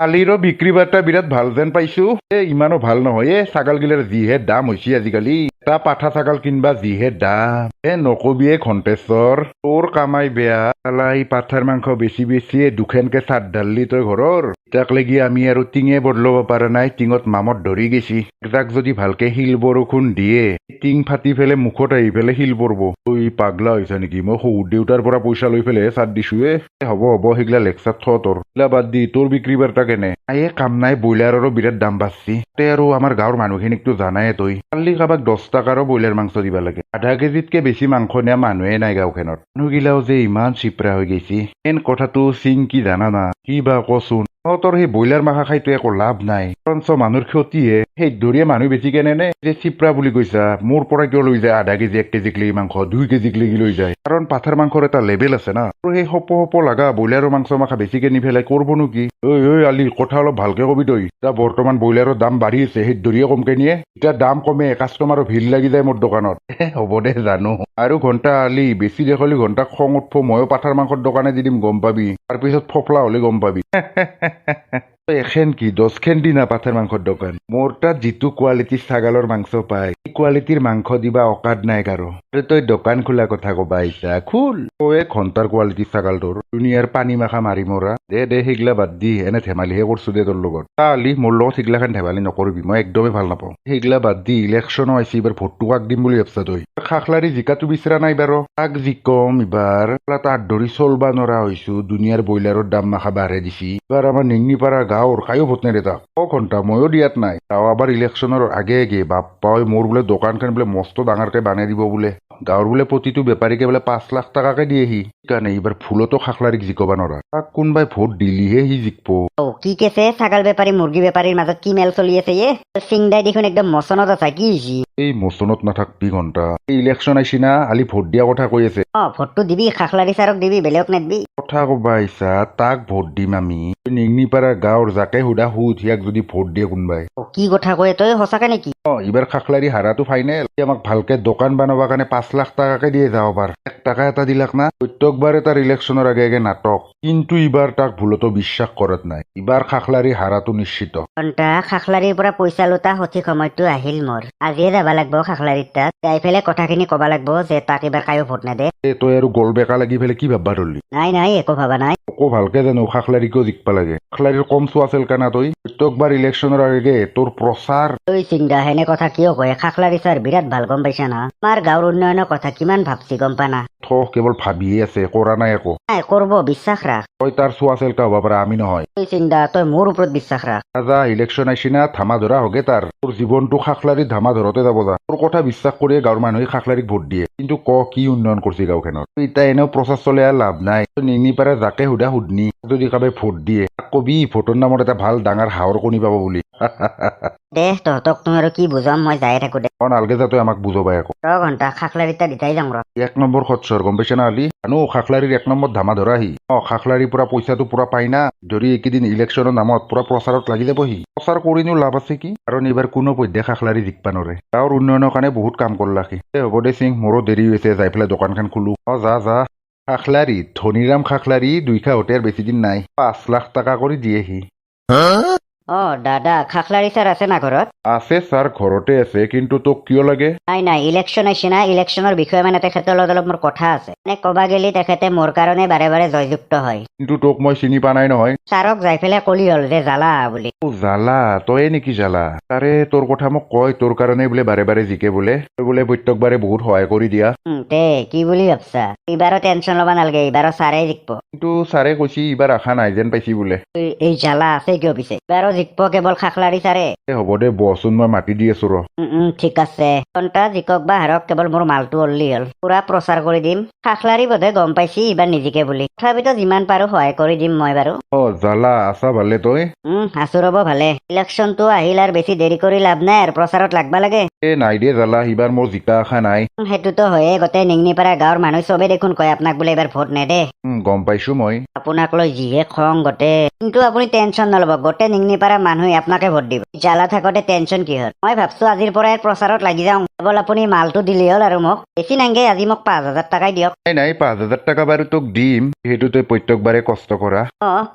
কালিৰো বিক্ৰী বাৰ্তা বিৰাট ভাল যেন পাইছো। ইমানো ভাল নহয় ছাগালগিলাৰ যিহে দাম হৈছে আজিকালি। এটা পাঠা ছাগাল কিনবা যিহে দাম। নকবিয়ে ঘণ্টেশ্বৰ, তোৰ কামাই বেয়া। এই পাঠাৰ মাংস বেছি বেছিয়ে দুখেনকে চাট ঢাললি তই ঘৰৰ। তাক লাগি আমি আৰু টিঙে বদলাব পৰা নাই, টিঙত মামত ধৰি গেছি। তাক যদি ভালকে শিল বৰষুণ দিয়ে, টিং ফাটি ফেলে মুখত আহি ফেলে শিল পৰব। তই পাগলা হৈছা নেকি? মই শহুৰ দেউতাৰ পৰা পইচা লৈ ফেলেহে চাট দিছো হ'ব সেইগিলা লেকচাৰ থ তোৰ। বাদ দি তোৰ বিক্ৰী বাৰ্তা কেনে? কাম নাই, ব্ৰইলাৰৰো বিৰাট দাম বাঢ়ছি। আৰু আমাৰ গাঁৱৰ মানুহখিনিকতো জানাই তই। কালি কাৰোবাক 10 টাকাৰো ব্ৰইলাৰ মাংস দিবা লাগে। আধা কেজিতকে বেছি মাংস নিয়া মানুহে নাই গাঁওখনত। মানুহগিলাও যে ইমান চিপৰা হৈ গৈছি। কথাটো চিং কি জানা না? কি বা কচোন। তোৰ সেই ব্ৰইলাৰ মাংস খাইতো একো লাভ নাই, বৰঞ্চ মানুহৰ ক্ষতিহে। সেই দৰিয়ে মানুহ বেছি কেনে নে যে চিপৰা বুলি কৈছা, মোৰ পৰা কিয় লৈ যায় আধা কেজি 1 কেজি লৈকে মাংস 2 কেজি লৈকে লৈ যায়? কাৰণ পাঠাৰ মাংসৰ এটা লেভেল আছে না। আৰু সেই সপ লগা ব্ৰইলাৰৰ মাংস মাখা বেছিকে নি পেলাই কৰবনো কি? ঐ আলি, কথা অলপ ভালকে কবি তই। এতিয়া বৰ্তমান ব্ৰইলাৰৰ দাম বাঢ়ি আছে, সেই দৰিয়ে কমকে নিয়ে। এতিয়া দাম কমে, কাষ্টমাৰৰ ভিৰ লাগি যায় মোৰ দোকানত। হ'ব দে জানো। আৰু ঘণ্টা আলি বেছি দেখলি ঘণ্টাক খং উঠব, ময়ো পাঠাৰ মাংসৰ দোকানে দি দিম, গম পাবি। তাৰপিছত ফফলা হলে গম পাবি। এখন কি 10 দি না পাঠাৰ মাংসৰ দোকান? মোৰ তাত যিটো কোৱালিটিৰ ছাগালৰ মাংস পায়, সেই কোৱালিটিৰ মাংস দিবা অকাদ নাই কাৰো। তই দোকান খোলা কথা কবা আহিছা, খোল। ঘণ্টাৰ কোৱালিটিৰ ছাগাল তোৰ, দুনিয়াৰ পানী মাখা মাৰি মৰা। দে সেইগিলা বাদ দি, এনে ধেমালিহে কৰছো দে তোৰ লগত। আলি মোৰ লগত সেইগিলাখান ধেমালি নকৰিবি, মই একদমেই ভাল নাপাওঁ। সেইগিলা বাদ দি, ইলেকশ্যনো আহিছে, এইবাৰ ভোটটো কাক দিম বুলি ভাবছা তই? খাখলাৰী জিকাটো বিচৰা নাই বাৰু। কাক জিকম এইবাৰ? তাত ধৰি চলবা নৰা হৈছো, দুনিয়াৰ ব্ৰইলাৰৰ দাম মাখা বাঢ়ে দিছি। এইবাৰ আমাৰ নিংনিপাৰা গাঁৱৰ কায়ো ভোট নেদে তাক। ঘণ্টা ময়ো দিয়াত নাই। তাও আবাৰ ইলেকশ্যনৰ আগে বাপ্পা মোৰ বোলে দোকানখন বোলে মস্ত ডাঙৰকে বানাই দিব বোলে। গাঁৱৰ বোলে প্ৰতিটো বেপাৰীকে বোলে 5 লাখ টাকাকে দিয়েহি। সেইকাৰণে এইবাৰ ভুলতো খাখলাৰীক জিকবা নৰা। তাক কোনোবাই ভোট দিলিহে সি জিকব। কি কেছে ছাগাল বেপাৰী মুৰ্গী বেপাৰীৰ মাজত কি মেল চলি আছে সিংদাই দেখোন একদম মচনত আছে, কি হৈছি? এই মচনত নাথাকবি ঘণ্টা। এই ইলেকশ্যন আইছি না, আলি ভোট দিয়া কথা কৈ আছে। ভোটটো দিবি, খাখলাৰী ছাৰক দিবি, বেলেগক নেদবি। কথা কবা আহিছা, তাক ভোট দিম আমি। নিংনিপাৰা গাঁৱৰ যাকে সুধা সুধ, ইয়াক যদি ভোট দিয়ে কোনবাই। কি কথা কয় তই, সঁচাকে নেকি? এইবাৰ খাখলাৰী হাৰাটো ফাইনেল। আমাক ভালকে দোকান বনাবৰ কাৰণে 5 লাখ টাকাকে দিয়ে যাব পাৰ। 1 টাকা এটা দিলাক না। প্ৰত্যেকবাৰে তাৰ ইলেকশ্যনৰ আগে নাটক। কিন্তু এইবাৰ তাক ভুলতো বিশ্বাস কৰাত নাই। এইবাৰ খাখলাৰী হাৰাটো নিশ্চিত। খাখলাৰীৰ পৰা পইচা লোটা সঠিক সময়টো আহিল মোৰ। আজিয়ে যাবা লাগব খাখলাৰীৰ তাত, যাই ফেলে কথাখিনি কবা লাগব যে তাক এইবাৰ কায়ো ভোট নেদে। তই আৰু গল বেকা লাগি ফেলে কি ভাববা ধৰলি? নাই একো ভাবা নাই। আকৌ ভালকে জানো খাখলাৰীকেও জিকবা লাগে। খাখলাৰীৰ কম চোৱা আছিল কানা তই? প্ৰত্যেকবাৰ ইলেকশ্যনৰ আগে তোৰ প্ৰচাৰ। তই চিংদা হেনে কথা কিয় কয়? খাখলাৰী ছাৰ বিৰাট ভাল, গম পাইছা না? আমাৰ গাঁৱৰ উন্নয়নৰ কথা কিমান ভাবছি গম পানা? কেৱল ভাবিয়ে আছে, কৰা নাই একো। কৰব, বিশ্বাস ৰাখ। তই তাৰ চোৱা চেলকা হব পাৰা, আমি নহয়। তই চিন্তা, তই মোৰ ওপৰত বিশ্বাস ৰাখ। যা ইলেকশ্যন আইছি না, ধামা ধৰা হগে তাৰ। তোৰ জীৱনটো খাখলাৰীত ধামা ধৰতে যাব যা। তোৰ কথা বিশ্বাস কৰিয়ে গাঁৱৰ মানুহে খাখলাৰীক ভোট দিয়ে। কিন্তু কি উন্নয়ন কৰিছে গাঁওখনত? এতিয়া এনেও প্ৰচাৰ চলে লাভ নাই। নিংনিপাৰা যাকে সুধা সুধনি, যদি কাৰোবাই ভোট দিয়ে কবি ভোটৰ নামত এটা ভাল ডাঙৰ হাঁহৰ কণী পাব বুলি। দে তহঁতক তুমি আৰু কি বুজাম, মই যাই থাকো দে। নালগে যা তই আমাক বুজাবাই আকৌ। ঘণ্টা খাখলাৰীত দিতাই যাম ৰ। 1 নম্বৰ খচ্চৰ, গম পাইছা না আলি? খাখলাৰীৰ 1 নম্বৰ ধামা ধৰা সি। খাখলাৰীৰ পৰা পইচাটো পুৰা পাই না। যদি এইকেইদিন ইলেকশ্যনৰ নামত পুৰা প্ৰচাৰত লাগি যাব সি। প্ৰচাৰ কৰিনো লাভ আছে কি? কাৰণ এইবাৰ কোনো পধ্যে খাখলাৰী জিকবা নৰে। গাঁৱৰ উন্নয়নৰ কাৰণে বহুত কাম কৰলা সি। হ'ব দে সিং, মোৰো দেৰি হৈছে, যাই পেলাই দোকানখন খোলো। যা। খাখলাৰী ধনীৰাম খাখলাৰী 2 খাওঁতে আৰু বেছি দিন নাই, 5 লাখ টাকা কৰি দিয়ে সি। দাদা, খাখলাৰী ছাৰ আছে না ঘৰত? আছে ছাৰ, ঘৰতে আছে। কিন্তু তোক কিয় লাগে? নাই ইলেকশ্যন আহিছে না, ইলেকশ্যনৰ বিষয়ে মানে তেখেতৰ লগত অলপ মোৰ কথা আছে। কবা গেলি তেখেতে মোৰ কাৰণে বাৰে বাৰে জয়যুক্ত হয়। কিন্তু তোক মই চিনি পা নাই নহয়। ছাৰক যাই ফেলে কলি হল যে জ্বালা বুলি। জ্বালা? তয়ে নেকি জ্বালা? তাৰে তোৰ কথা মোক কয়, তোৰ কাৰণে বোলে বাৰে বাৰে জিকে বোলে। তই বোলে প্ৰত্যেকবাৰে বহুত সহায় কৰি দিয়া। কি বুলি ভাবছা? এইবাৰো টেনচন ল'বা নালগে, এইবাৰো ছাৰে জিকব। কিন্তু ছাৰে কৈছি এইবাৰ আশা নাই যেন পাইছি বোলে। এই জ্বালা আছে কিয় পিছে? এইবাৰো জিকব কেৱল খাখলাৰী ছাৰে। হ'ব দে বচোন, মই মাতি দি আছো ৰ। ঠিক আছে। ঘণ্টা জিকক বা হাৰক, কেৱল মোৰ মালটো অল্লি হল। পুৰা প্ৰচাৰ কৰি দিম। খাখলাৰী বোধে গম পাইছি এইবাৰ নিজিকে বুলি। তথাপিতো যিমান পাৰো সহায় কৰি দিম মই বাৰু। জ্বালা আছা ভালে তই? আছো ৰব ভালে। ইলেকশ্যনটো আহিল আৰু বেছি দেৰি কৰি লাভ নাই, আৰু প্ৰচাৰত লাগবা লাগে। নাই দে জ্বালা, এইবাৰ মোৰ জিকা আশা নাই। সেইটোতো হয়ে, গোটেই নিংনিপাৰা গাঁৱৰ মানুহ চবে দেখোন কয় আপোনাক বোলে এইবাৰ ভোট নেদে। গম পাইছো মই। আপোনাক লৈ যিহে খং গোটেই। কিন্তু আপুনি টেনচন নলব, গোটেই নিংনিপাৰা পাৰা মানুহে আপোনাকে ভোট দিব জ্বালা থাকোঁতে টেনশ্যন কিহৰ মই ভাবছো আজিৰ পৰাই প্ৰচাৰত লাগি যাওঁ কেৱল আপুনি মালটো দিলেই হ'ল আৰু মোক বেছি নাংগে আজি মোক 5,000 টাকাই দিয়ক নাই 5,000 টাকা বাৰু তোক দিম সেইটো তই প্ৰত্যেকবাৰে কষ্ট কৰা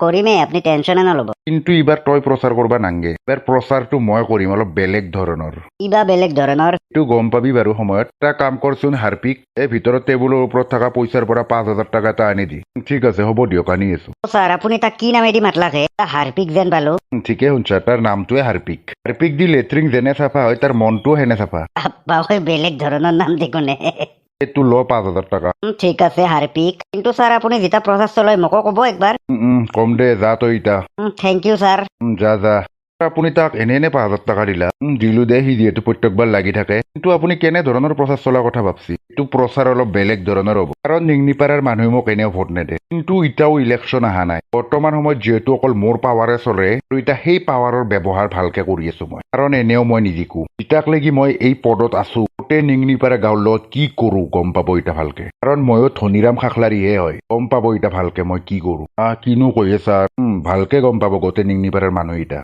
কৰিমেই আপুনি টেনশ্যনে নল'ব কিন্তু এইবাৰ তই প্ৰচাৰ কৰবা নাংগে এইবাৰ প্ৰচাৰটো মই কৰিম অলপ বেলেগ ধৰণৰ কিবা বেলেগ ধৰণৰ এইটো গম পাবি বাৰু সময়ত এটা কাম কৰচোন হাৰ্পিক এই ভিতৰত টেবুলৰ ওপৰত থকা পইচাৰ পৰা 5,000 টাকা এটা আনি দি ঠিক আছে হ'ব দিয়ক আনি আছো ছাৰ আপুনি তাক কি নামেদি মাতলাকে হাৰ্পিক যেন পালো ঠিকে শুনছা তাৰ নামটোৱে হাৰ্পিক হাৰ্পিক দি লেট্ৰিন যেনে চাফা হয় তাৰ মনটোও হেনে চাফা বেলেগ ধৰণৰ নাম দেখোনে এইটো ল 5,000 টাকা ঠিক আছে হাৰ্পিক কিন্তু ছাৰ আপুনি যেতিয়া প্ৰচেছ চলাই মোকো ক'ব একবাৰ কম দে যা তই ইতা থেংক ইউ ছাৰ যা আপুনি তাক এনে 5,000 টাকা দিলা দিলো দে সি যিহেতু প্ৰত্যেকবাৰ লাগি থাকে কিন্তু আপুনি কেনে ধৰণৰ প্ৰচাৰ চলাৰ কথা ভাবছি এইটো প্ৰচাৰ অলপ বেলেগ ধৰণৰ হ'ব কাৰণ নিংনিপাৰাৰ মানুহে মোক এনেও ভোট নেদে কিন্তু এতিয়াও ইলেকশ্যন অহা নাই বৰ্তমান সময়ত যিহেতু অকল মোৰ পাৱাৰে চলে আৰু এতিয়া সেই পাৱাৰৰ ব্যৱহাৰ ভালকে কৰি আছো মই কাৰণ এনেও মই নিজিকো ইতাক লাগি মই এই পদত আছো গোটেই নিংনিপাৰা গাঁৱৰ লগত কি কৰো গম পাব এতিয়া ভালকে কাৰণ ময়ো ধনীৰাম খাখলাৰীহে হয় গম পাব এতিয়া ভালকে মই কি কৰো কিনো কৈ আছা ভালকে গম পাব গোটেই নিংনিপাৰাৰ মানুহ এতিয়া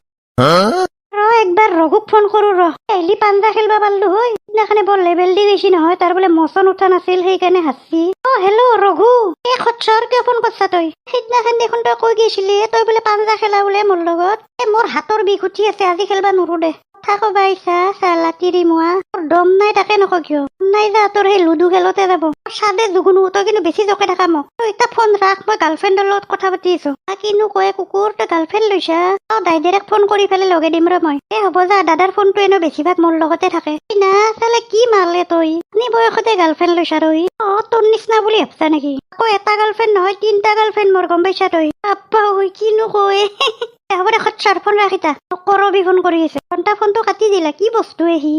একবাৰ ৰঘুক ফোন কৰো এলি পাঞ্জা খেলবা পাৰলো হয় সিদিনাখনে বৰ লেবেল দি গৈছি নহয় তাৰ বোলে মচন উঠা নাছিল সেইকাৰণে হাসছি হেল্ল' ৰঘু এই খচ্চৰ কিয় ফোন কৰছা তই সিদিনাখন দেখোন তই কৈ গৈছিলি তই বোলে পাঞ্জা খেলা বোলে মোৰ লগত মোৰ হাতৰ বিষ উঠি আছে আজি খেলবা নোৰো দে কথা কবা ইচ্ছা চালা তিৰিমুৱা দম নাই তাকে নক কিয় নাই যা তোৰ সেই লুডু খেলতে যাব চাদে জুগুনো তই কিন্তু বেছি জকে থাকা মোক তই এতিয়া ফোন ৰাখ মই গাৰ্লফ্ৰেণ্ডৰ লগত কথা পাতি আছো কিনো কয় কুকুৰ তই গাৰ্লফ্ৰেণ্ড লৈছা ডাইৰেক্ট ফোন কৰি পেলাই লগে দিম ৰ মই হ'ব যা দাদাৰ ফোনটো এনেও বেছিভাগ মোৰ লগতে থাকে না চালে কি মাৰলে তই নি বয়সতে গাৰ্লফ্ৰেণ্ড লৈছা তই তোৰ নিচিনা বুলি ভাবছা নেকি আকৌ এটা গাৰ্লফ্ৰেণ্ড নহয় 3টা গাৰ্লফ্ৰেণ্ড মোৰ গম পাইছা তই আপা কিনো কয় হ'ব দে খচ্চাৰ ফোন ৰাখিতা কৰবি ফোন কৰি আছে ঘণ্টা ফোনটো কাটি দিলা কি বস্তু সি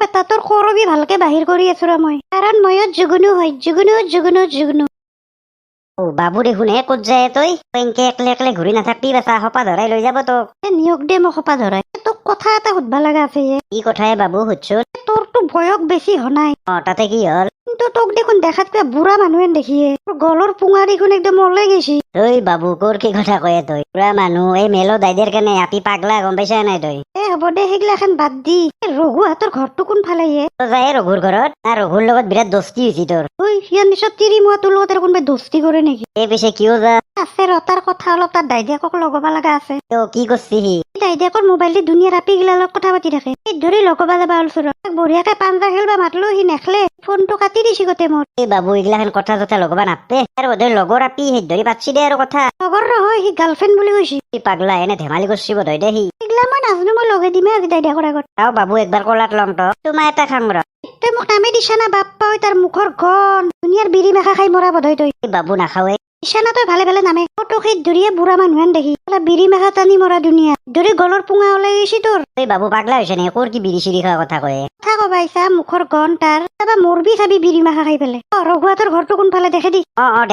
এটা তোৰ কৰবি ভালকে বাহিৰ কৰি আছো ৰ মই কাৰণ ময়ত জুগুনু হয় জুগুনু বাবু দেখোন ক'ত যায় তই এনকে একলে ঘূৰি নাথাকবি বাচা সপা ধৰাই লৈ যাব তোক নিয়ক দে মোক সপা ধৰাই তোক কথা এটা সুধবা লগা আছে কি কথাই বাবু সুধছো তোৰতো বয়স বেছি হনাই তাতে কি হল কিন্তু তোক দেখোন দেখাত কিবা বুঢ়া মানুহে দেখিয়ে গলৰ পুঙা দেখোন একদম ওলাই গৈছি তই বাবু কোৰ কি কথা কয়ে তই বুঢ়া মানুহ এই মেলো দাইদেৰ কাৰণে আপি পাগলা গম পাইছা নাই তই হ'ব দে সেইগিলা এখন বাদ দি ৰঘু হাতৰ ঘৰটো কোনফালে যায় ৰঘুৰ ঘৰত না ৰঘুৰ লগত বিৰাট দস্তি হৈছে তোৰ সিয়াৰ নিচত তিৰি মোৱা তোৰ লগত কোনোবাই দস্তি কৰে নেকি এই পিছে কিয় যা আছে তাৰ কথা অলপ তাত দাইদেকক লগাব লগা আছে কি কৰছি সি দাইদেকৰ মোবাইল দি দুনিয়াৰ আপি গিলা লগত কথা পাতি থাকে ধৰি লগাবা যাবা ওলচৰ বঢ়িয়াকে পাঞ্জা খেলবা মাতলো সি নেখলে ফোনটো কাটি দিছি গোটেই মোৰ এই বাবু এইগিলাখান কথা যথা লগাবা নাপে আৰু বোধহয় লগৰ আপি সেই ধৰি পাতছি দে আৰু কথা লগৰ নহয় সি গাৰ্লফ্ৰেণ্ড বুলি কৈছি পাগলা এনে ধেমালি কৰছি বোধহয় দে সি এইগিলা মই নাজানো মই লগে দিমে আজি দাইদেকৰ আগত বাবু একবাৰ কলাত লম তো তোমাৰ এটা খাম ৰ তই মোক নামে দিছা না বাপ্পা তাৰ মুখৰ গন দুনিয়াৰ বিৰি মেখা খাই মৰা বোধহয় তই বাবু নাখাৱে ইছানা তই ভালে ভালে নামে তোক সেই ধৰিয়ে বুঢ়া মানুহেন দেখি বিৰি মেখা টানি মৰা দুনিয়া ধৰি গলৰ পুঙা ওলাই গৈছি তোৰ তই বাবু পাগলা হৈছে নে ক'ৰ কি বিৰি চিৰি খোৱা কথা কয় কথা কবাইছা মুখৰ গন তাৰ তাৰপৰা মৰবি চাবি বিৰি মেখা খাই পেলাই ৰঘুৱাটোৰ ঘৰটো কোনফালে দেখে দি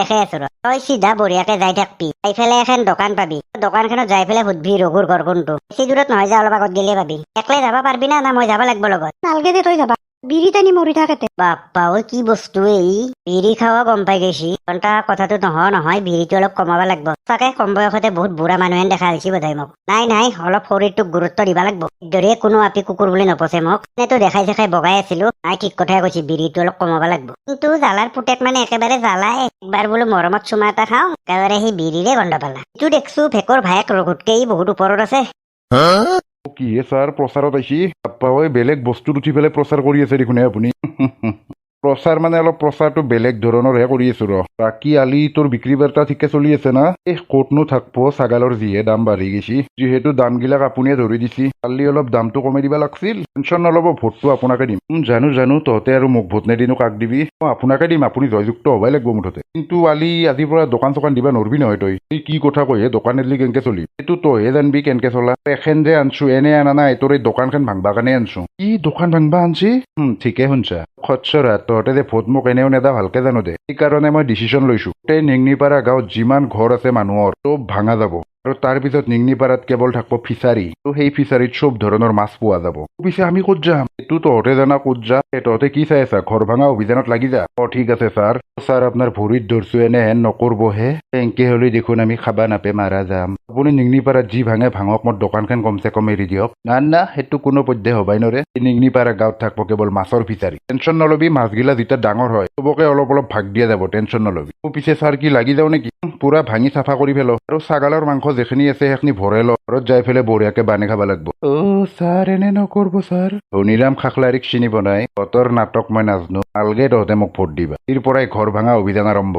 দেখাই আছো ৰ তই চিধা বঢ়িয়াকে যাই থাকবি এইফালে এখন দোকান পাবি দোকানখনত যাই পেলাই সুধবি ৰঘুৰ ঘৰ কোনটো বেছি দূৰত নহয় যা অলপ আগত গেলে পাবি একলাই যাবা পাৰবি না মই যাব লাগব লগত নালগে দে তই যাবা বিৰি টানি মৰি থাকেতে বাপ্পা ঐ কি বস্তু এই বিৰি খাওয়া গম পাই গৈছি ঘণ্টা কথাটো নহয় বিৰিটো অলপ কমাব লাগব তাকে কম বয়সতে বহুত বুঢ়া মানুহে দেখা হৈছে বোধহয় মোক নাই অলপ শৰীৰটোক গুৰুত্ব দিবা লাগব দৰে কোনো আপি কুকুৰ বুলি নপচে মোক এনেতো দেখাই বগাই আছিলো নাই ঠিক কথাই কৈছি বিৰিটো অলপ কমাব লাগব কিন্তু জালাৰ পুতেক মানে একেবাৰে জ্বালাই একবাৰ বোলো মৰমত চুমা এটা খাওঁ একেবাৰে সেই বিৰিৰে গন্ধ পালা ইটো দেখছো ভেকৰ ভায়েক ৰঘুতকে বহুত ওপৰত আছে কি ছাৰ প্ৰচাৰত আহিছি বাপ্পা বেলেগ বস্তুত উঠি পেলাই প্ৰচাৰ কৰি আছে দেখোন আপুনি প্ৰচাৰ মানে অলপ প্ৰচাৰটো বেলেগ ধৰণৰহে কৰি আছো ৰ বাকী আলি তোৰ বিক্ৰী বাৰ্তা ঠিকে চলি আছে না ক'তনো থাকব ছাগালৰ যিহে দাম বাঢ়ি গৈছি যিহেতু দামগিলাক আপুনিয়ে ধৰি দিছি কালি অলপ দামটো কমাই দিবা লাগছিল টেনশ্যন নল'ব ভোটটো আপোনাকে দিম জানো তহঁতে আৰু মোক ভোট নেদিনো কাক দিবি মই আপোনাকে দিম আপুনি জয়যুক্ত হবাই লাগব মুঠতে কিন্তু আজিৰ পৰা দোকান চোকান দিবা নৰবি নহয় তই কি কথা কয়হে দোকান এলি কেনকে চলি এইটো তইহে জানবি কেনকে চলা এখেন যে আনছো এনে আনা নাই তোৰ এই দোকানখন ভাঙবা কাৰণে আনছো কি দোকান ভাঙবা আনছি ঠিকে শুনছা খচ্চৰা তহঁতে যে ভোট মোক এনেও নেদা ভালকে জানো দে সেইকাৰণে মই ডিচিশ্যন লৈছো গোটেই নেংনিপাৰা গাঁৱত যিমান ঘৰ আছে মানুহৰ চব ভাঙা যাব আৰু তাৰ পিছত নিংনিপাৰাত কেৱল থাকিব ফিচাৰী আৰু সেই ফিচাৰীত চব ধৰণৰ মাছ পোৱা যাব। পিছে আমি ক'ত যাম এইটো তহঁতে জানা, ক'ত যাম তহঁতে কি চাই আছা? ঘৰ ভাঙা অভিযানত লাগি যা। ঠিক আছে ছাৰ। ছাৰ আপোনাৰ ভৰিত ধৰছো এনেহেন নকৰবহে, এনকে হলে দেখোন আমি খাবা নাপে মাৰা যাম। আপুনি নিংনিপাৰাত যি ভাঙে ভাঙক, মোৰ দোকানখন কমচে কম এৰি দিয়ক। না না, সেইটো কোনো পধ্যে হবাই নৰে। নিংনিপাৰা গাঁৱত থাকিব কেৱল মাছৰ ফিচাৰী। টেনচন নলবি, মাছগিলা যেতিয়া ডাঙৰ হয় চবকে অলপ অলপ ভাগ দিয়া যাব, টেনচন নলবি। পিছে ছাৰ কি লাগি যাওঁ নেকি? পুৰা ভাঙি চাফা কৰি পেলো আৰু ছাগালৰ মাংস যেখিনি আছে সেইখিনি ভৰাই ল, ঘৰত যাই পেলাই বঢ়িয়াকে বানি খাব লাগব। ছাৰ এনে নকৰব ছাৰ। ধনীৰাম খাখলাৰীক চিনি বনাই তহঁতৰ নাটক মই নাজনো, আলগে তহঁতে মোক ভোট দিবা। ইৰ পৰাই ঘৰ ভাঙা অভিযান আৰম্ভ।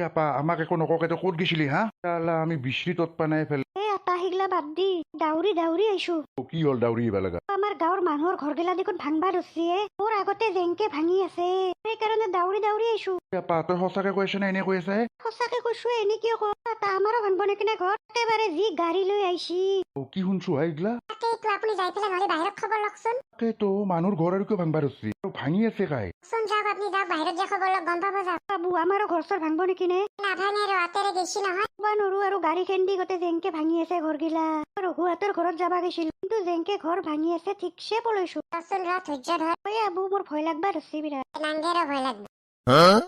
আপা আমাক একো নককে তই ক'ত গেছিলি হা? আমি বিচৰি তৎ পা নাই ফেলে। আপা সিগলা বাদ দি দাউৰি দাউৰি আহিছো। কি হ'ল দাউৰি আহিবা লগা? আমাৰ গাঁৱৰ মানুহৰ ঘৰগিলা দেখোন ভাঙবা ধৰছি। মোৰ আগতে যেনকে ভাঙি আছে সেইকাৰণে দাউৰি দাউৰি আহিছো। আপা তই সঁচাকে কৈ আছ নে এনে কৈ আছে? সঁচাকে কৈছো, এনে কিয় কওঁ? আমাৰো ভাঙব নেকি নে ঘৰ? একেবাৰে যি গাড়ী লৈ আহিছি। কি শুনছো হা এইগিলা? তাকেইতো আপুনি যাই পেলাই নহলে বাহিৰত খবৰ লওকচোন। তাকেতো মানুহৰ ঘৰ আৰু কিয় ভাঙবা ধৰছি? ভাঙি আছে কাই? চোন যাওক, আপুনি যাওক বাহিৰত যে খবৰ লওক, গম পাব যাওক। বাবু আমাৰো ঘৰ চৰ ভাঙব নেকি নে? নাভাঙে আৰু হাতেৰে গেছি নহয়। বা নৰো আৰু গাড়ী খেন্দি গোটেই যেনকে ভাঙি আছে ঘৰগিলা। ৰঘুহাতৰ ঘৰত যাবা গৈছিল, কিন্তু যেনকে ঘৰ ভাঙি আছে ঠিকছে পলৈছো। চোন ৰ ধৈৰ্য ধৰ। আবু মোৰ ভয় লাগবা ধৰছি বিৰাট। নাংগেৰো ভয় লাগব।